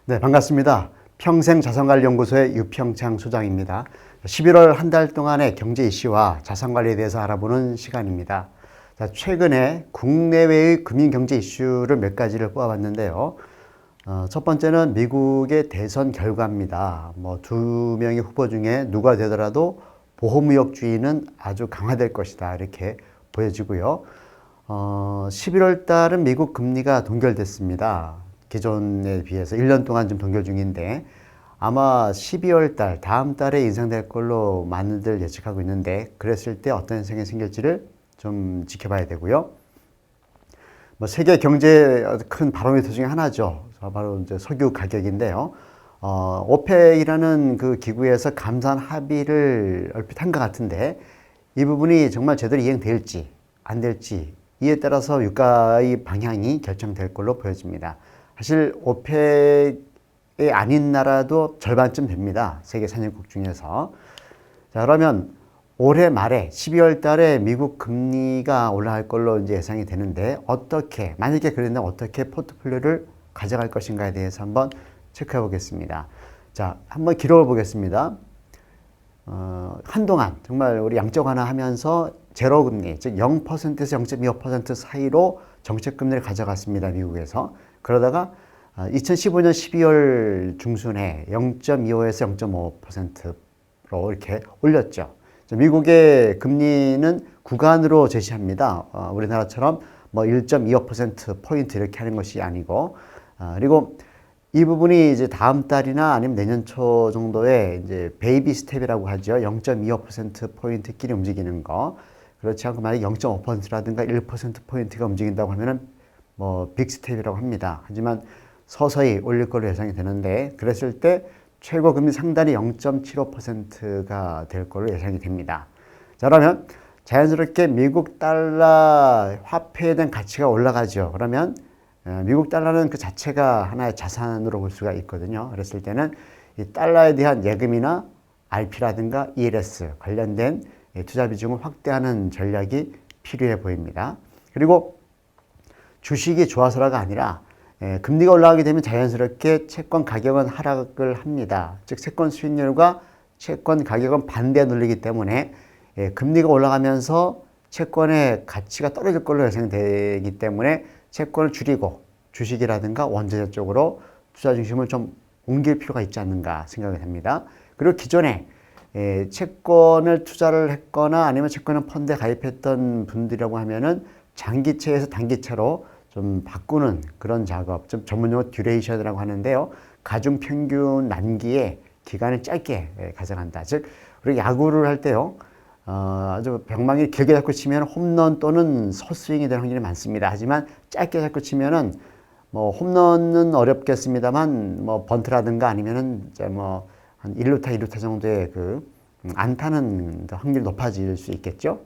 네, 반갑습니다. 평생자산관리연구소의 유평창 소장입니다. 11월 한 달 동안의 경제 이슈와 자산관리에 대해서 알아보는 시간입니다. 자, 최근에 국내외의 금융경제 이슈를 몇 가지를 뽑아봤는데요. 첫 번째는 미국의 대선 결과입니다. 두 명의 후보 중에 누가 되더라도 보호무역주의는 아주 강화될 것이다, 이렇게 보여지고요. 11월 달은 미국 금리가 동결됐습니다. 기존에 비해서 1년 동안 좀 동결 중인데 아마 12월 달, 다음 달에 인상될 걸로 많이들 예측하고 있는데, 그랬을 때 어떤 현상이 생길지를 좀 지켜봐야 되고요. 세계 경제의 큰 바로미터 중에 하나죠. 바로 이제 석유 가격인데요. 오펙이라는 그 기구에서 감산 합의를 얼핏 한 것 같은데, 이 부분이 정말 제대로 이행될지 안 될지, 이에 따라서 유가의 방향이 결정될 걸로 보여집니다. 사실 오펙이 아닌 나라도 절반쯤 됩니다. 세계 산유국 중에서. 자, 그러면 올해 말에 12월 달에 미국 금리가 올라갈 걸로 이제 예상이 되는데, 만약에 그런다면 어떻게 포트폴리오를 가져갈 것인가에 대해서 한번 체크해 보겠습니다. 자, 한번 기록을 보겠습니다. 한동안 정말 우리 양적 완화하면서 제로 금리, 즉 0%에서 0.25% 사이로 정책 금리를 가져갔습니다, 미국에서. 그러다가 2015년 12월 중순에 0.25에서 0.5%로 이렇게 올렸죠. 미국의 금리는 구간으로 제시합니다. 우리나라처럼 1.25%포인트 이렇게 하는 것이 아니고, 그리고 이 부분이 이제 다음 달이나 아니면 내년 초 정도에 이제 베이비 스텝이라고 하죠. 0.25%포인트끼리 움직이는 거. 그렇지 않고 만약에 0.5%라든가 1%포인트가 움직인다고 하면은 빅 스텝이라고 합니다. 하지만 서서히 올릴 걸로 예상이 되는데, 그랬을 때 최고 금리 상단이 0.75%가 될 걸로 예상이 됩니다. 자, 그러면 자연스럽게 미국 달러 화폐에 대한 가치가 올라가죠. 그러면 미국 달러는 그 자체가 하나의 자산으로 볼 수가 있거든요. 그랬을 때는 이 달러에 대한 예금이나 RP라든가 ELS 관련된 투자 비중을 확대하는 전략이 필요해 보입니다. 그리고 주식이 좋아서라가 아니라 금리가 올라가게 되면 자연스럽게 채권 가격은 하락을 합니다. 즉 채권 수익률과 채권 가격은 반대에 눌리기 때문에 금리가 올라가면서 채권의 가치가 떨어질 걸로 예상되기 때문에 채권을 줄이고 주식이라든가 원자재 쪽으로 투자 중심을 좀 옮길 필요가 있지 않는가 생각이 됩니다. 그리고 기존에 채권을 투자를 했거나 아니면 채권은 펀드에 가입했던 분들이라고 하면은 장기채에서 단기채로 좀 바꾸는 그런 작업, 좀 전문용어 듀레이션이라고 하는데요. 가중 평균 만기의 기간을 짧게 가져간다. 즉, 우리 야구를 할 때요. 아주 방망이 길게 잡고 치면 홈런 또는 헛스윙이 되는 확률이 많습니다. 하지만 짧게 잡고 치면은 홈런은 어렵겠습니다만 번트라든가 아니면은 이제 한 1루타, 2루타 정도의 그 안타는 확률이 높아질 수 있겠죠.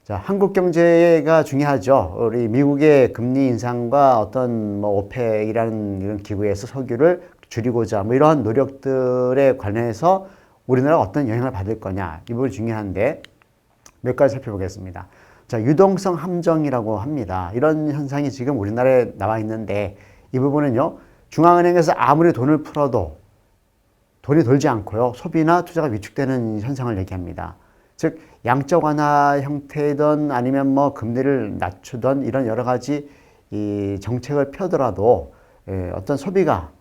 자, 한국 경제가 중요하죠. 우리 미국의 금리 인상과 어떤 오펙이라는 이런 기구에서 석유를 줄이고자 이러한 노력들에 관해서 우리나라가 어떤 영향을 받을 거냐, 이 부분이 중요한데 몇 가지 살펴보겠습니다. 자, 유동성 함정이라고 합니다. 이런 현상이 지금 우리나라에 나와 있는데, 이 부분은요, 중앙은행에서 아무리 돈을 풀어도 돈이 돌지 않고요, 소비나 투자가 위축되는 현상을 얘기합니다. 즉, 양적 완화 형태든 아니면 금리를 낮추던 이런 여러 가지 이 정책을 펴더라도 어떤 소비가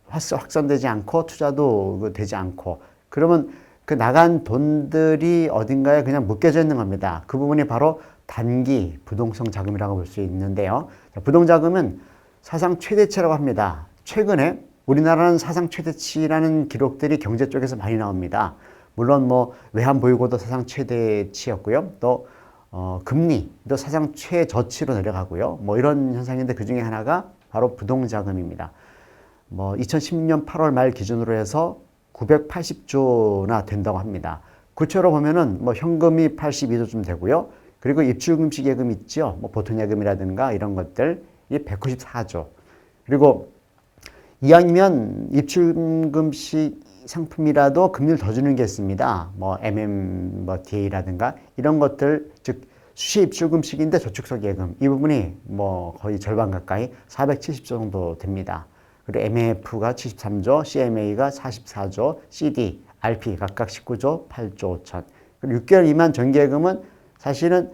확산되지 않고 투자도 되지 않고, 그러면 그 나간 돈들이 어딘가에 그냥 묶여져 있는 겁니다. 그 부분이 바로 단기 부동성 자금이라고 볼 수 있는데요. 부동자금은 사상 최대치라고 합니다. 최근에 우리나라는 사상 최대치라는 기록들이 경제 쪽에서 많이 나옵니다. 물론 외환 보유고도 사상 최대치였고요. 또 금리도 사상 최저치로 내려가고요. 이런 현상인데, 그 중에 하나가 바로 부동자금입니다. 2010년 8월 말 기준으로 해서 980조나 된다고 합니다. 구체로 보면은 현금이 82조쯤 되고요. 그리고 입출금식 예금 있죠. 보통예금이라든가 이런 것들, 이 194조. 그리고 이왕이면 입출금식 상품이라도 금리를 더 주는 게 있습니다. DA라든가 이런 것들, 즉 수시 입출금식인데 저축성 예금, 이 부분이 거의 절반 가까이 470조 정도 됩니다. 그리고 MF가 73조, CMA가 44조, CD, RP 각각 19조, 8조 5천. 그리고 6개월 미만 정기예금은 사실은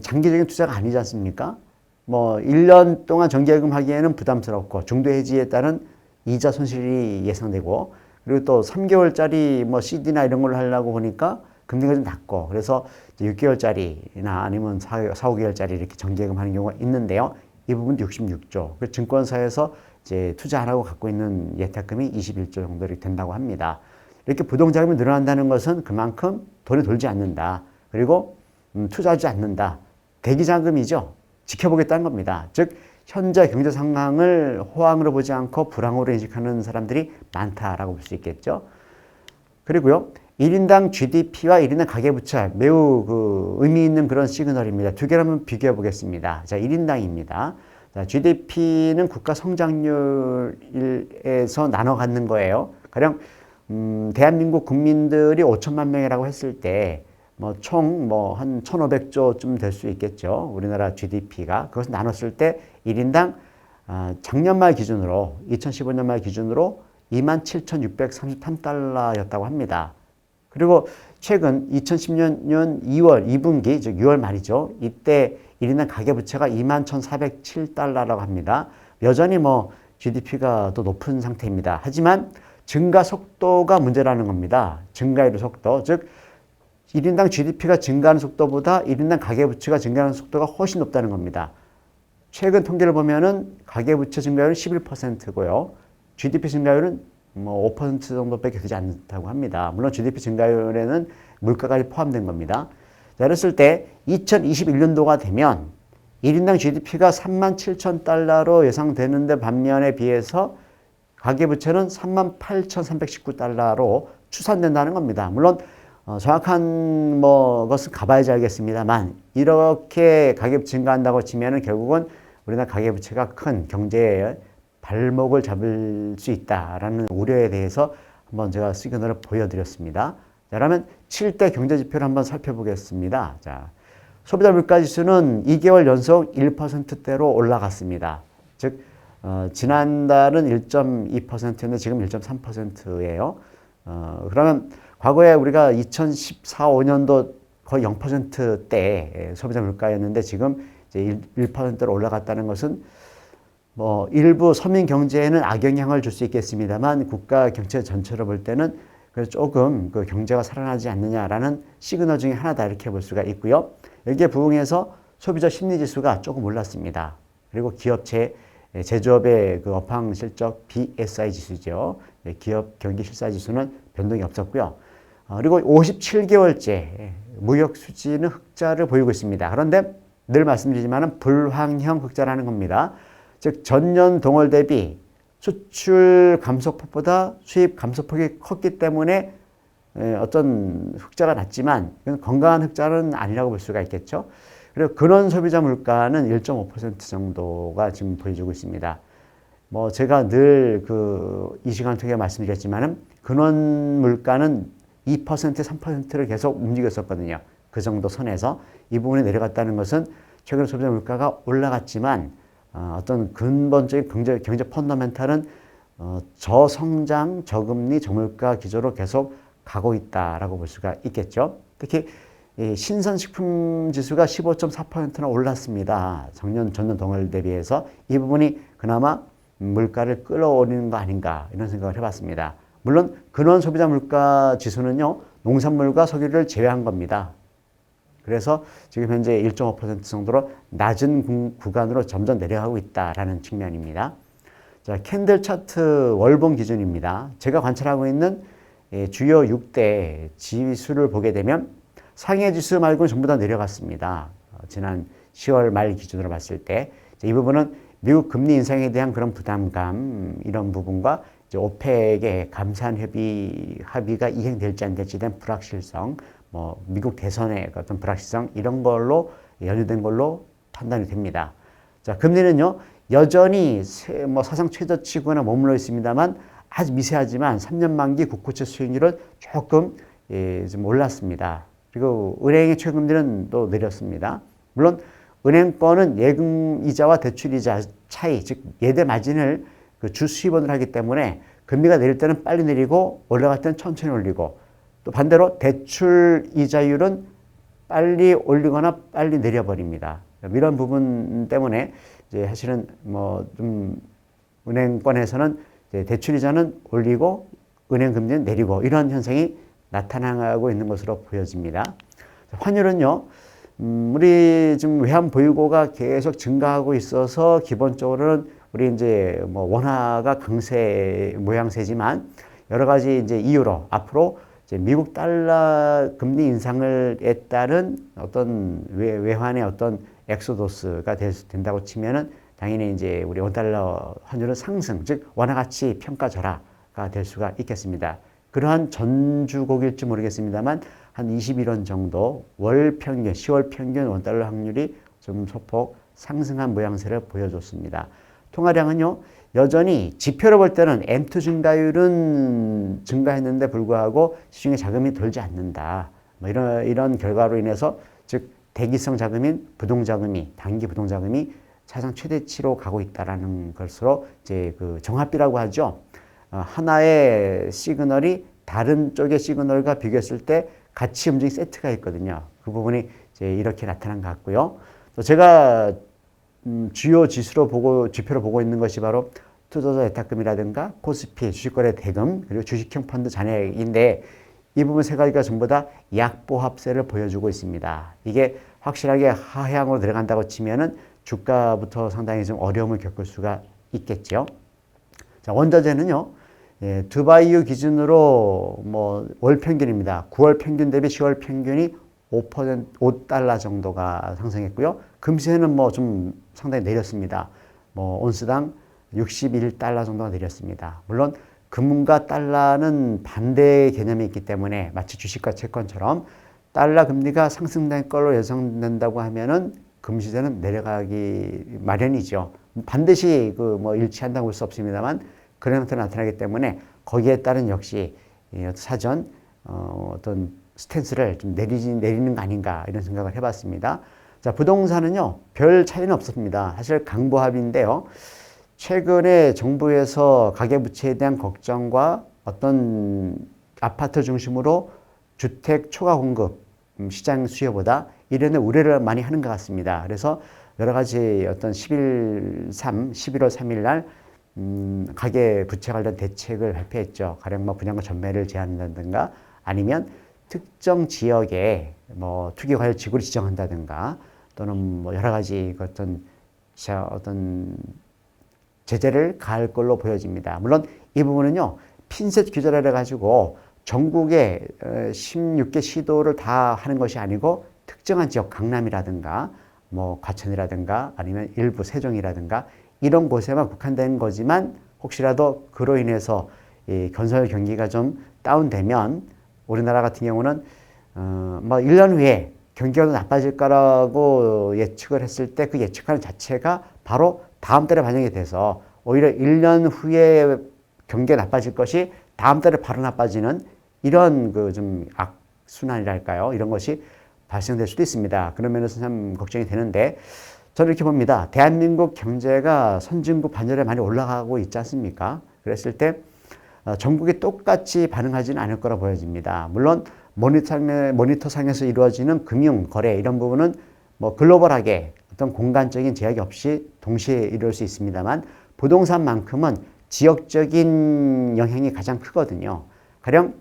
장기적인 투자가 아니지 않습니까? 뭐 1년 동안 정기예금 하기에는 부담스럽고 중도 해지에 따른 이자 손실이 예상되고, 그리고 또 3개월짜리 뭐 CD나 이런 걸로 하려고 보니까 금리가 좀 낮고, 그래서 6개월짜리나 아니면 5개월짜리 이렇게 정기예금 하는 경우가 있는데요. 이 부분도 66조. 그 증권사에서 이제 투자 안 하고 갖고 있는 예탁금이 21조 정도 된다고 합니다. 이렇게 부동자금이 늘어난다는 것은 그만큼 돈이 돌지 않는다. 그리고 투자하지 않는다. 대기자금이죠. 지켜보겠다는 겁니다. 즉 현재 경제 상황을 호황으로 보지 않고 불황으로 인식하는 사람들이 많다라고 볼 수 있겠죠. 그리고요, 1인당 GDP와 1인당 가계부채 매우 의미 있는 그런 시그널입니다. 두 개를 한번 비교해 보겠습니다. 자, 1인당입니다. 자, GDP는 국가 성장률에서 나눠 갖는 거예요. 가령 대한민국 국민들이 5천만 명이라고 했을 때 뭐 총 뭐 한 1,500조쯤 될 수 있겠죠. 우리나라 GDP가. 그것을 나눴을 때 1인당 작년 말 기준으로 2015년 말 기준으로 27,633달러였다고 합니다. 그리고 최근 2010년 2월 2분기 즉 6월 말이죠. 이때 1인당 가계부채가 21,407달러라고 합니다. 여전히 뭐 GDP가 더 높은 상태입니다. 하지만 증가 속도가 문제라는 겁니다. 증가율 속도, 즉 1인당 GDP가 증가하는 속도보다 1인당 가계부채가 증가하는 속도가 훨씬 높다는 겁니다. 최근 통계를 보면은 가계부채 증가율은 11%고요. GDP 증가율은 뭐 5% 정도밖에 되지 않다고 합니다. 물론 GDP 증가율에는 물가까지 포함된 겁니다. 자, 그랬을 때 2021년도가 되면 1인당 GDP가 37,000달러로 예상되는데 반면에 비해서 가계부채는 38,319달러로 추산된다는 겁니다. 물론 정확한 것은 가봐야지 알겠습니다만, 이렇게 가계부채 증가한다고 치면은 결국은 우리나라 가계부채가 큰 경제에 발목을 잡을 수 있다라는 우려에 대해서 한번 제가 시그널을 보여드렸습니다. 자, 그러면 7대 경제지표를 한번 살펴보겠습니다. 자, 소비자 물가지수는 2개월 연속 1%대로 올라갔습니다. 즉 지난달은 1.2%였는데 지금 1.3%예요. 그러면 과거에 우리가 2014, 5년도 거의 0%대 소비자 물가였는데 지금 이제 1%로 올라갔다는 것은 뭐 일부 서민 경제에는 악영향을 줄 수 있겠습니다만 국가 경제 전체로 볼 때는 그래서 조금 그 경제가 살아나지 않느냐라는 시그널 중에 하나다 이렇게 볼 수가 있고요. 여기에 부응해서 소비자 심리 지수가 조금 올랐습니다. 그리고 기업체 제조업의 그 업황 실적 BSI 지수죠. 기업 경기 실사 지수는 변동이 없었고요. 그리고 57개월째 무역 수지는 흑자를 보이고 있습니다. 그런데 늘 말씀드리지만 불황형 흑자라는 겁니다. 즉 전년 동월 대비 수출 감소폭보다 수입 감소폭이 컸기 때문에 어떤 흑자가 났지만 이건 건강한 흑자는 아니라고 볼 수가 있겠죠. 그리고 근원 소비자 물가는 1.5% 정도가 지금 보여주고 있습니다. 뭐 제가 늘 이 시간을 통해 말씀드렸지만은 근원 물가는 2%, 3%를 계속 움직였었거든요. 그 정도 선에서 이 부분이 내려갔다는 것은 최근 소비자 물가가 올라갔지만 어떤 근본적인 경제 펀더멘탈은 저성장, 저금리, 저물가 기조로 계속 가고 있다라고 볼 수가 있겠죠. 특히 신선식품 지수가 15.4%나 올랐습니다. 전년 동월 대비해서 이 부분이 그나마 물가를 끌어올리는 거 아닌가 이런 생각을 해봤습니다. 물론 근원 소비자 물가 지수는요, 농산물과 석유를 제외한 겁니다. 그래서 지금 현재 1.5% 정도로 낮은 구간으로 점점 내려가고 있다라는 측면입니다. 자, 캔들 차트 월봉 기준입니다. 제가 관찰하고 있는 주요 6대 지수를 보게 되면 상해 지수 말고는 전부 다 내려갔습니다. 지난 10월 말 기준으로 봤을 때 이 부분은 미국 금리 인상에 대한 그런 부담감 이런 부분과 이제 오펙의 감산 합의가 이행될지 안 될지에 대한 불확실성, 뭐 미국 대선의 어떤 불확실성 이런 걸로 연유된 걸로 판단이 됩니다. 자, 금리는요 여전히 사상 최저치고나 머물러 있습니다만 아주 미세하지만 3년 만기 국고채 수익률은 조금 좀 올랐습니다. 그리고 은행의 최금리는 또 내렸습니다. 물론 은행권은 예금 이자와 대출 이자 차이, 즉 예대 마진을 그 주수입원을 하기 때문에 금리가 내릴 때는 빨리 내리고 올라갈 때는 천천히 올리고 또 반대로 대출 이자율은 빨리 올리거나 빨리 내려버립니다. 이런 부분 때문에 이제 사실은 뭐 좀 은행권에서는 이제 대출 이자는 올리고 은행 금리는 내리고 이런 현상이 나타나고 있는 것으로 보여집니다. 환율은요, 우리 지금 외환 보유고가 계속 증가하고 있어서 기본적으로는 우리 이제 뭐 원화가 강세 모양새지만 여러 가지 이제 이유로 앞으로 이제 미국 달러 금리 인상을에 따른 어떤 외환의 어떤 엑소도스가 된다고 치면은 당연히 이제 우리 원달러 환율은 상승, 즉 원화 가치 평가절하가 될 수가 있겠습니다. 그러한 전주곡일지 모르겠습니다만 한 21원 정도 월 평균, 10월 평균 원달러 환율이 좀 소폭 상승한 모양새를 보여줬습니다. 통화량은요, 여전히 지표로 볼 때는 M2 증가율은 증가했는데 불구하고 시중에 자금이 돌지 않는다. 뭐 이런 결과로 인해서 즉 대기성 자금인 부동자금이 단기 부동자금이 사상 최대치로 가고 있다라는 것으로 이제 그 정합비라고 하죠. 하나의 시그널이 다른 쪽의 시그널과 비교했을 때 같이 움직이는 세트가 있거든요. 그 부분이 이제 이렇게 나타난 것 같고요. 또 제가 주요 지표로 보고 있는 것이 바로 투자자 예탁금이라든가 코스피, 주식거래 대금, 그리고 주식형 펀드 잔액인데 이 부분 세 가지가 전부 다 약보합세를 보여주고 있습니다. 이게 확실하게 하향으로 들어간다고 치면은 주가부터 상당히 좀 어려움을 겪을 수가 있겠죠. 자, 원자재는요, 두바이유 기준으로 뭐 월 평균입니다. 9월 평균 대비 10월 평균이 5달러 정도가 상승했고요. 금시에는 뭐 좀 상당히 내렸습니다. 뭐 온스당 61달러 정도가 내렸습니다. 물론 금과 달러는 반대 개념이 있기 때문에 마치 주식과 채권처럼 달러 금리가 상승될 걸로 예상된다고 하면은 금시세는 내려가기 마련이죠. 반드시 그 뭐 일치한다고 볼 수 없습니다만 그런 형태로 나타나기 때문에 거기에 따른 역시 사전 어떤 스탠스를 좀 내리는 거 아닌가 이런 생각을 해봤습니다. 자, 부동산은요, 별 차이는 없습니다. 사실 강보합인데요. 최근에 정부에서 가계부채에 대한 걱정과 어떤 아파트 중심으로 주택 초과 공급 시장 수요보다 이런 우려를 많이 하는 것 같습니다. 그래서 여러 가지 어떤 11월 3일 날 가계부채 관련 대책을 발표했죠. 가령 뭐 분양가 전매를 제한한다든가 아니면 특정 지역에 뭐 투기 과열 지구를 지정한다든가 또는 뭐 여러 가지 어떤 제재를 가할 걸로 보여집니다. 물론 이 부분은요, 핀셋 규제를 해가지고 전국의 16개 시도를 다 하는 것이 아니고 특정한 지역, 강남이라든가 뭐 과천이라든가 아니면 일부 세종이라든가 이런 곳에만 국한된 거지만 혹시라도 그로 인해서 이 건설 경기가 좀 다운되면 우리나라 같은 경우는 뭐 1년 후에 경기가 나빠질 거라고 예측을 했을 때 그 예측하는 자체가 바로 다음 달에 반영이 돼서 오히려 1년 후에 경기가 나빠질 것이 다음 달에 바로 나빠지는 이런 그 좀 악순환이랄까요? 이런 것이 발생될 수도 있습니다. 그런 면에서 참 걱정이 되는데 저는 이렇게 봅니다. 대한민국 경제가 선진국 반열에 많이 올라가고 있지 않습니까? 그랬을 때 전국이 똑같이 반응하지는 않을 거라 보여집니다. 물론 모니터상에서 이루어지는 금융, 거래 이런 부분은 뭐 글로벌하게 어떤 공간적인 제약이 없이 동시에 이룰 수 있습니다만 부동산만큼은 지역적인 영향이 가장 크거든요. 가령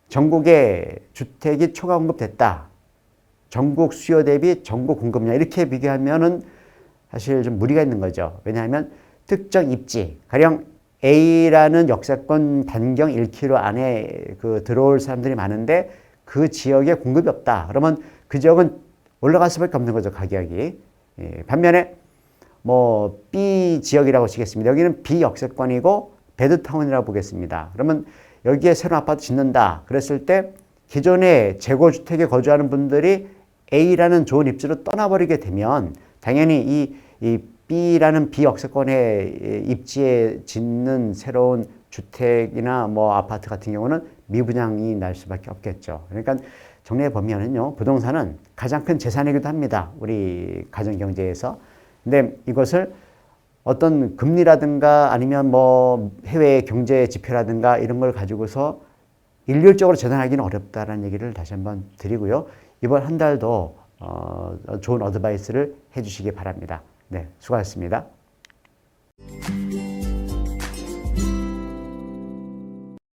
전국에 주택이 초과 공급됐다. 전국 수요 대비 전국 공급량 이렇게 비교하면은 사실 좀 무리가 있는 거죠. 왜냐하면 특정 입지, 가령 A라는 역세권 반경 1km 안에 그 들어올 사람들이 많은데 그 지역에 공급이 없다. 그러면 그 지역은 올라갈 수밖에 없는 거죠, 가격이. 반면에 뭐 B 지역이라고 치겠습니다. 여기는 B 역세권이고 배드타운이라고 보겠습니다. 그러면 여기에 새로운 아파트 짓는다. 그랬을 때 기존에 재고주택에 거주하는 분들이 A라는 좋은 입지로 떠나버리게 되면 당연히 이 B라는 비역세권의 입지에 짓는 새로운 주택이나 뭐 아파트 같은 경우는 미분양이 날 수밖에 없겠죠. 그러니까 정리해 보면은요, 부동산은 가장 큰 재산이기도 합니다. 우리 가정경제에서. 근데 이것을 어떤 금리라든가 아니면 뭐 해외 경제 지표라든가 이런 걸 가지고서 일률적으로 재단하기는 어렵다라는 얘기를 다시 한번 드리고요. 이번 한 달도 좋은 어드바이스를 해주시기 바랍니다. 네, 수고하셨습니다.